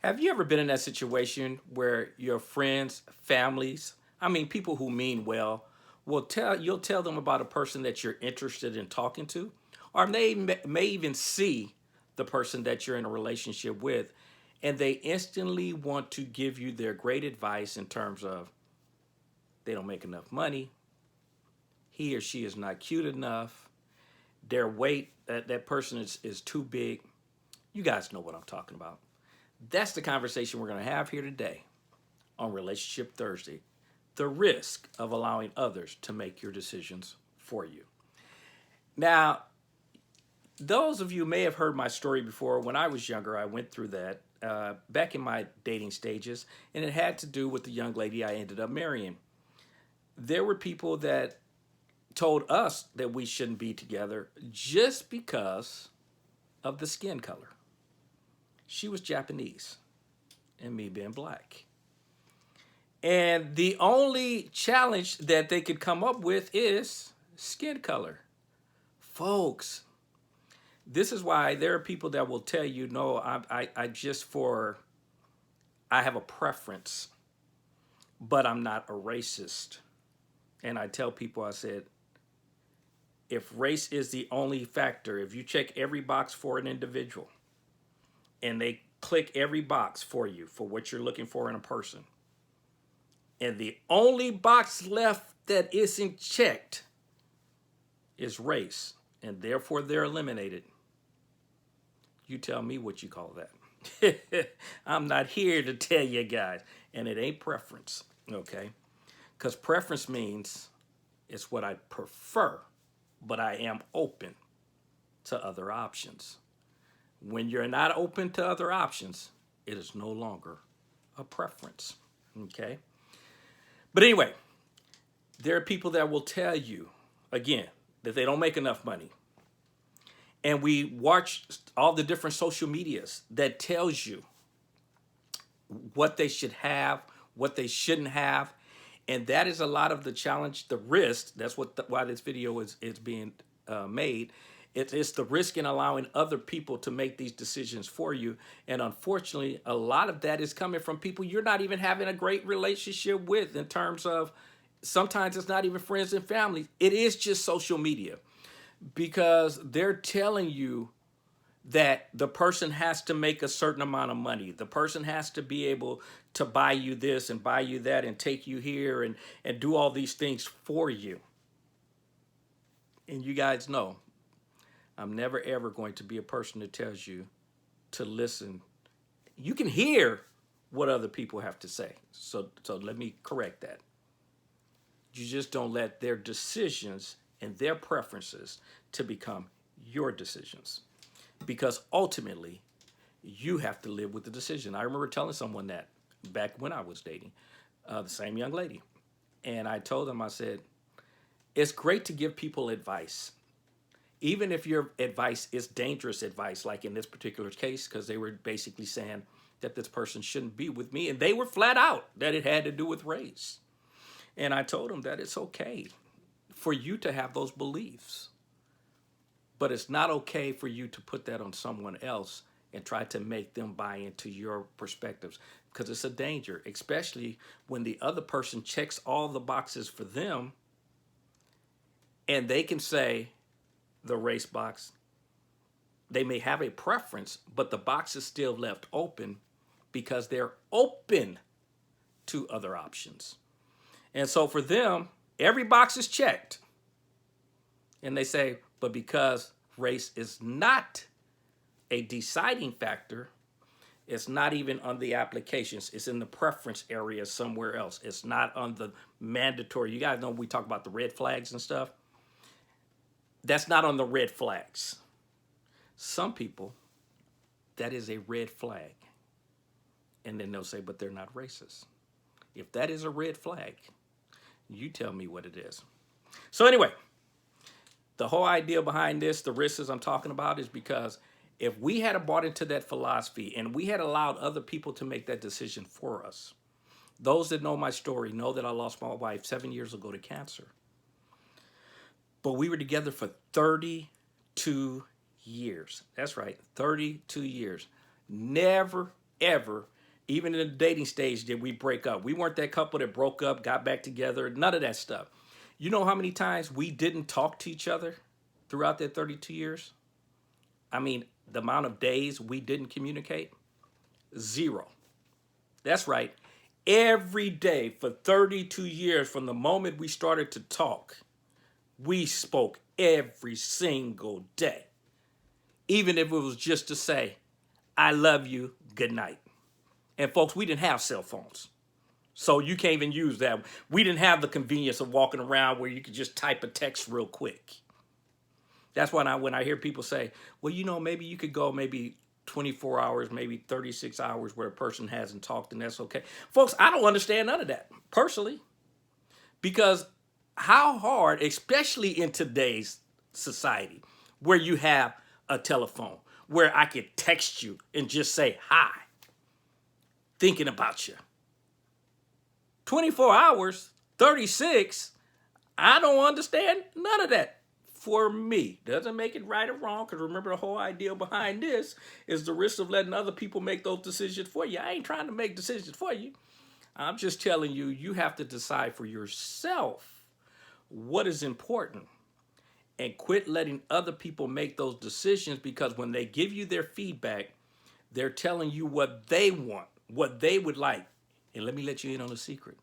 Have you ever been in that situation where your friends, families, I mean people who mean well, you'll tell them about a person that you're interested in talking to, or may even see the person that you're in a relationship with, and they instantly want to give you their great advice in terms of they don't make enough money, he or she is not cute enough, their weight, that person is too big. You guys know what I'm talking about. That's the conversation we're going to have here today on Relationship Thursday. The risk of allowing others to make your decisions for you. Now, those of you may have heard my story before. When I was younger, I went through that back in my dating stages, and it had to do with the young lady I ended up marrying. There were people that told us that we shouldn't be together just because of the skin color. She was Japanese, and me being black. And the only challenge that they could come up with is skin color. Folks, this is why there are people that will tell you, no, I have a preference, but I'm not a racist. And I tell people, I said, if race is the only factor, if you check every box for an individual and they click every box for you for what you're looking for in a person, and the only box left that isn't checked is race, and therefore they're eliminated, you tell me what you call that. I'm not here to tell you guys, and it ain't preference, okay? Because preference means it's what I prefer, but I am open to other options. When you're not open to other options, it is no longer a preference, okay? But anyway, there are people that will tell you, again, that they don't make enough money. And we watch all the different social medias that tells you what they should have, what they shouldn't have. And that is a lot of the challenge, the risk. That's why this video is being made. It's the risk in allowing other people to make these decisions for you. And unfortunately, a lot of that is coming from people you're not even having a great relationship with, in terms of sometimes it's not even friends and family. It is just social media, because they're telling you that the person has to make a certain amount of money. The person has to be able to buy you this and buy you that and take you here and do all these things for you. And you guys know, I'm never ever going to be a person that tells you to listen. You can hear what other people have to say. So let me correct that. You just don't let their decisions and their preferences to become your decisions. Because ultimately, you have to live with the decision. I remember telling someone that back when I was dating the same young lady. And I told them, I said, it's great to give people advice, even if your advice is dangerous advice, like in this particular case, because they were basically saying that this person shouldn't be with me. And they were flat out that it had to do with race. And I told them that it's okay for you to have those beliefs, but it's not okay for you to put that on someone else and try to make them buy into your perspectives, because it's a danger, especially when the other person checks all the boxes for them and they can say the race box. They may have a preference, but the box is still left open because they're open to other options. And so for them, every box is checked. And they say, but because race is not a deciding factor, it's not even on the applications. It's in the preference area somewhere else. It's not on the mandatory. You guys know we talk about the red flags and stuff. That's not on the red flags. Some people, that is a red flag. And then they'll say, but they're not racist. If that is a red flag, you tell me what it is. So anyway, the whole idea behind this, the risks I'm talking about, is because if we had bought into that philosophy and we had allowed other people to make that decision for us, those that know my story know that I lost my wife 7 years ago to cancer. But we were together for 32 years. That's right, 32 years. Never, ever, even in the dating stage, did we break up. We weren't that couple that broke up, got back together, none of that stuff. You know how many times we didn't talk to each other throughout that 32 years? I mean, the amount of days we didn't communicate? Zero. That's right. Every day for 32 years from the moment we started to talk, we spoke every single day. Even if it was just to say, I love you, good night. And folks, we didn't have cell phones. So you can't even use that. We didn't have the convenience of walking around where you could just type a text real quick. That's why when I hear people say, well, you know, maybe you could go maybe 24 hours, maybe 36 hours where a person hasn't talked, and that's okay. Folks, I don't understand none of that personally, because how hard, especially in today's society, where you have a telephone, where I could text you and just say hi, thinking about you. 24 hours, 36, I don't understand none of that. For me, doesn't make it right or wrong, because remember, the whole idea behind this is the risk of letting other people make those decisions for you. I ain't trying to make decisions for you. I'm just telling you, you have to decide for yourself what is important, and quit letting other people make those decisions, because when they give you their feedback, they're telling you what they want, what they would like. And let me let you in on a secret.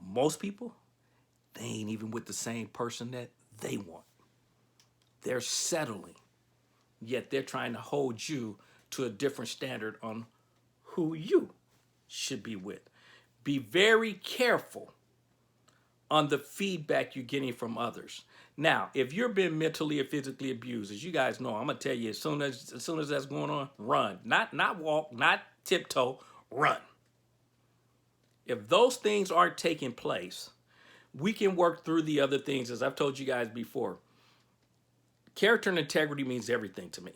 Most people, they ain't even with the same person that they want. They're settling, yet they're trying to hold you to a different standard on who you should be with. Be very careful on the feedback you're getting from others. Now, if you're being mentally or physically abused, as you guys know, I'm gonna tell you, as soon as that's going on, run. Not walk, not tiptoe, run. If those things aren't taking place, we can work through the other things. As I've told you guys before, character and integrity means everything to me.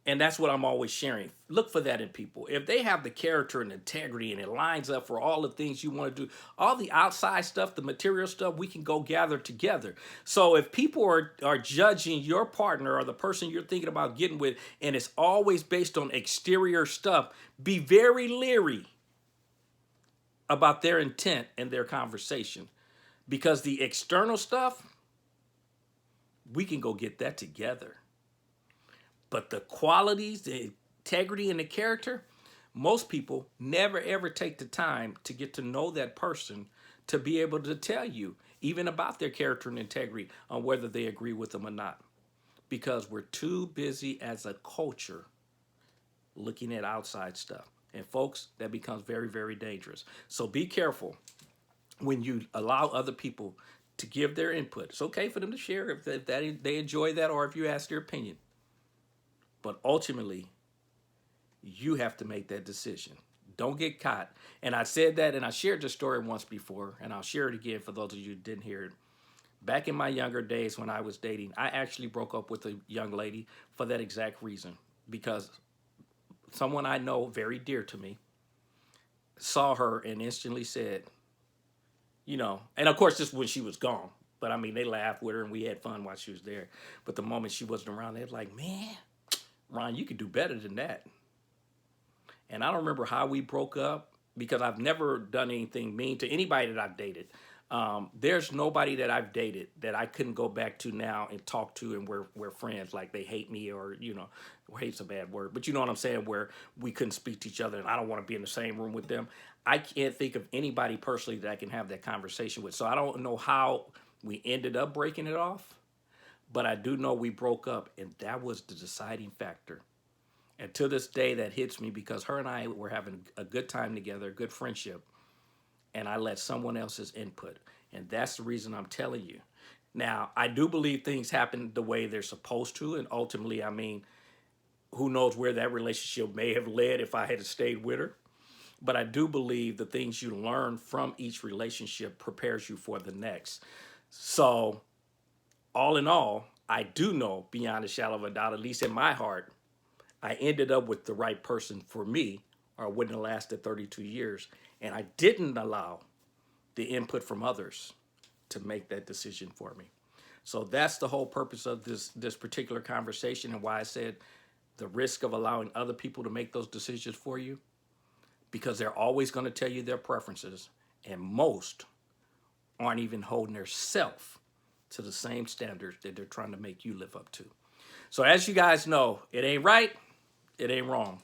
And that's what I'm always sharing. Look for that in people. If they have the character and integrity and it lines up for all the things you want to do, all the outside stuff, the material stuff, we can go gather together. So if people are judging your partner or the person you're thinking about getting with, and it's always based on exterior stuff, be very leery about their intent and their conversation. Because the external stuff, we can go get that together. But the qualities, the integrity, and the character, most people never ever take the time to get to know that person to be able to tell you even about their character and integrity on whether they agree with them or not. Because we're too busy as a culture looking at outside stuff. And folks, that becomes very, very dangerous. So be careful when you allow other people to give their input. It's okay for them to share if they enjoy that, or if you ask their opinion. But ultimately, you have to make that decision. Don't get caught. And I said that, and I shared this story once before, and I'll share it again for those of you who didn't hear it. Back in my younger days when I was dating, I actually broke up with a young lady for that exact reason. Because someone I know very dear to me saw her and instantly said, you know, and of course this was when she was gone. But I mean, they laughed with her and we had fun while she was there. But the moment she wasn't around, they were like, man, Ron, you could do better than that. And I don't remember how we broke up, because I've never done anything mean to anybody that I've dated. There's nobody that I've dated that I couldn't go back to now and talk to, and we're friends. Like they hate me, or, you know, hate's a bad word, but you know what I'm saying, where we couldn't speak to each other and I don't want to be in the same room with them. I can't think of anybody personally that I can have that conversation with. So I don't know how we ended up breaking it off, but I do know we broke up, and that was the deciding factor. And to this day, that hits me, because her and I were having a good time together, a good friendship, and I let someone else's input. And that's the reason I'm telling you. Now, I do believe things happen the way they're supposed to, and ultimately, I mean, who knows where that relationship may have led if I had stayed with her. But I do believe the things you learn from each relationship prepares you for the next. So, all in all, I do know beyond a shadow of a doubt, at least in my heart, I ended up with the right person for me, or it wouldn't have lasted 32 years. And I didn't allow the input from others to make that decision for me. So that's the whole purpose of this particular conversation, and why I said the risk of allowing other people to make those decisions for you, because they're always going to tell you their preferences, and most aren't even holding their self to the same standards that they're trying to make you live up to. So as you guys know, it ain't right, it ain't wrong.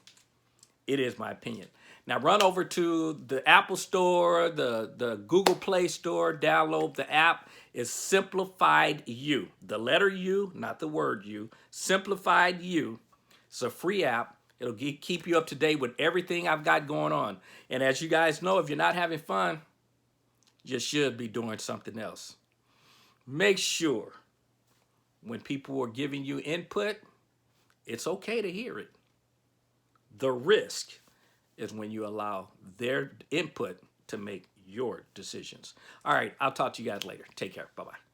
It is my opinion. Now run over to the Apple Store, the Google Play Store, download the app. It's Simplified You. The letter U, not the word you. Simplified You. It's a free app. It'll keep you up to date with everything I've got going on. And as you guys know, if you're not having fun, you should be doing something else. Make sure when people are giving you input, it's okay to hear it. The risk is when you allow their input to make your decisions. All right, I'll talk to you guys later. Take care. Bye-bye.